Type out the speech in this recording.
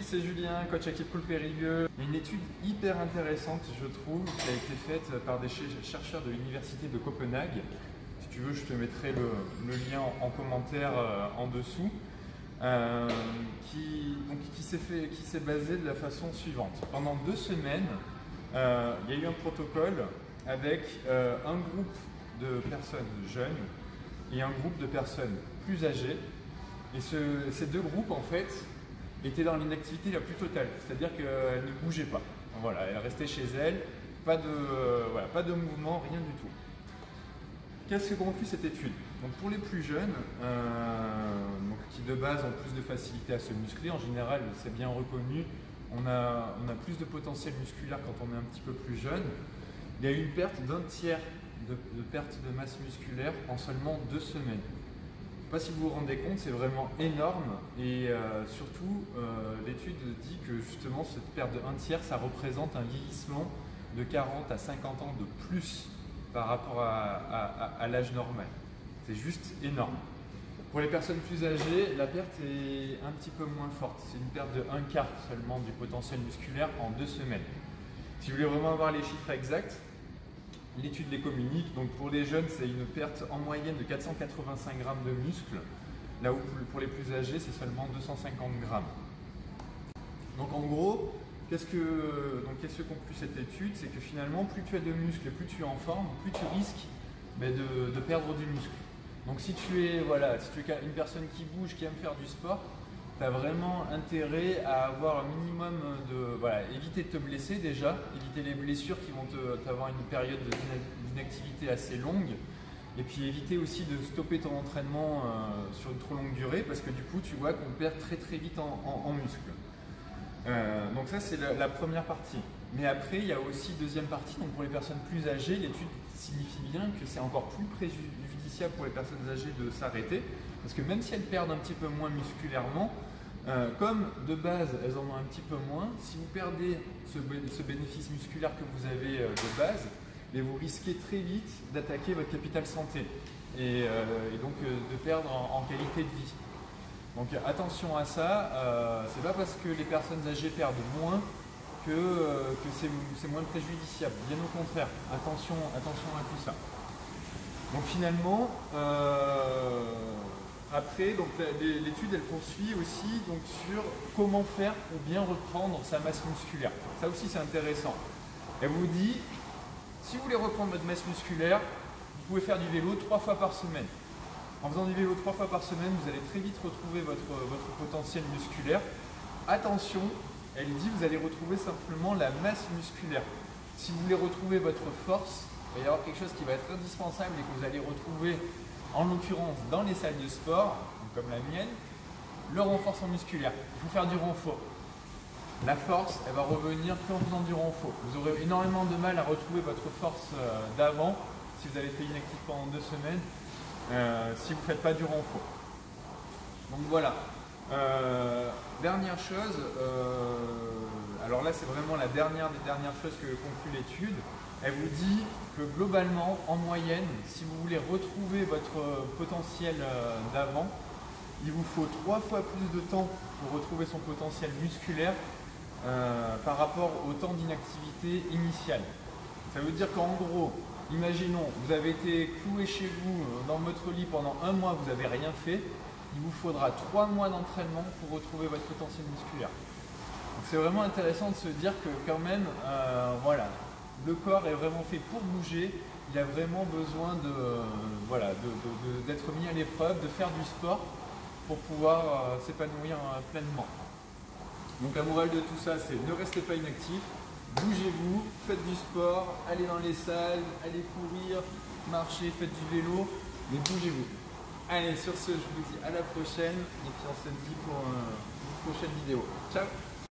c'est Julien, coach équipe Cool Périgueux. Il y a une étude hyper intéressante, je trouve, qui a été faite par des chercheurs de l'université de Copenhague. Si tu veux, je te mettrai le lien en commentaire en dessous. Qui s'est basée de la façon suivante. Pendant 2 semaines, il y a eu un protocole avec un groupe de personnes jeunes et un groupe de personnes plus âgées. Et ces 2 groupes, en fait, étaient dans l'inactivité la plus totale, c'est-à-dire qu'elles ne bougeaient pas. Voilà, elles restaient chez elles, pas de mouvement, rien du tout. Qu'est-ce que conclut cette étude? Donc pour les plus jeunes, qui de base ont plus de facilité à se muscler, en général c'est bien reconnu, on a plus de potentiel musculaire quand on est un petit peu plus jeune. Il y a eu une perte d'1 tiers de perte de masse musculaire en seulement 2 semaines. Je ne sais pas si vous vous rendez compte, c'est vraiment énorme et surtout l'étude dit que justement cette perte de 1 tiers, ça représente un vieillissement de 40 à 50 ans de plus par rapport à l'âge normal. C'est juste énorme. Pour les personnes plus âgées, la perte est un petit peu moins forte. C'est une perte de 1/4 seulement du potentiel musculaire en 2 semaines. Si vous voulez vraiment avoir les chiffres exacts, l'étude les communique. Donc pour les jeunes, c'est une perte en moyenne de 485 grammes de muscles, là où pour les plus âgés, c'est seulement 250 grammes. Donc en gros, qu'est-ce que conclut cette étude? C'est que finalement, plus tu as de muscles, plus tu es en forme, plus tu risques de perdre du muscle. Donc si tu es une personne qui bouge, qui aime faire du sport, tu as vraiment intérêt à avoir un minimum éviter de te blesser déjà, éviter les blessures qui vont t'avoir une période d'inactivité assez longue, et puis éviter aussi de stopper ton entraînement sur une trop longue durée, parce que du coup tu vois qu'on perd très vite en muscle. Donc ça c'est la première partie. Mais après il y a aussi deuxième partie, donc pour les personnes plus âgées, l'étude signifie bien que c'est encore plus préjudiciable pour les personnes âgées de s'arrêter, parce que même si elles perdent un petit peu moins musculairement, comme de base elles en ont un petit peu moins, si vous perdez ce bénéfice musculaire que vous avez de base, et vous risquez très vite d'attaquer votre capital santé et donc de perdre en qualité de vie. Donc attention à ça, c'est pas parce que les personnes âgées perdent moins que c'est moins préjudiciable, bien au contraire, attention à tout ça. Donc finalement, après, l'étude elle poursuit aussi donc, sur comment faire pour bien reprendre sa masse musculaire. Ça aussi c'est intéressant. Elle vous dit, si vous voulez reprendre votre masse musculaire, vous pouvez faire du vélo 3 fois par semaine. En faisant du vélo 3 fois par semaine, vous allez très vite retrouver votre potentiel musculaire. Attention, elle dit vous allez retrouver simplement la masse musculaire. Si vous voulez retrouver votre force, il va y avoir quelque chose qui va être indispensable et que vous allez retrouver en l'occurrence dans les salles de sport, comme la mienne, le renforcement musculaire. Il faut faire du renfort. La force, elle va revenir qu'en faisant du renfort. Vous aurez énormément de mal à retrouver votre force d'avant si vous avez été inactif pendant 2 semaines, si vous ne faites pas du renfort. Donc voilà. Dernière chose, alors là c'est vraiment la dernière des dernières choses que conclut l'étude. Elle vous dit que globalement, en moyenne, si vous voulez retrouver votre potentiel d'avant, il vous faut 3 fois plus de temps pour retrouver son potentiel musculaire par rapport au temps d'inactivité initiale. Ça veut dire qu'en gros, imaginons, vous avez été cloué chez vous dans votre lit pendant 1 mois, vous n'avez rien fait, il vous faudra 3 mois d'entraînement pour retrouver votre potentiel musculaire. Donc c'est vraiment intéressant de se dire que quand même, le corps est vraiment fait pour bouger, il a vraiment besoin d'être mis à l'épreuve, de faire du sport pour pouvoir s'épanouir pleinement. Donc la morale de tout ça, c'est ne restez pas inactif, bougez-vous, faites du sport, allez dans les salles, allez courir, marchez, faites du vélo, mais bougez-vous. Allez, sur ce, je vous dis à la prochaine et puis on se dit pour une prochaine vidéo. Ciao!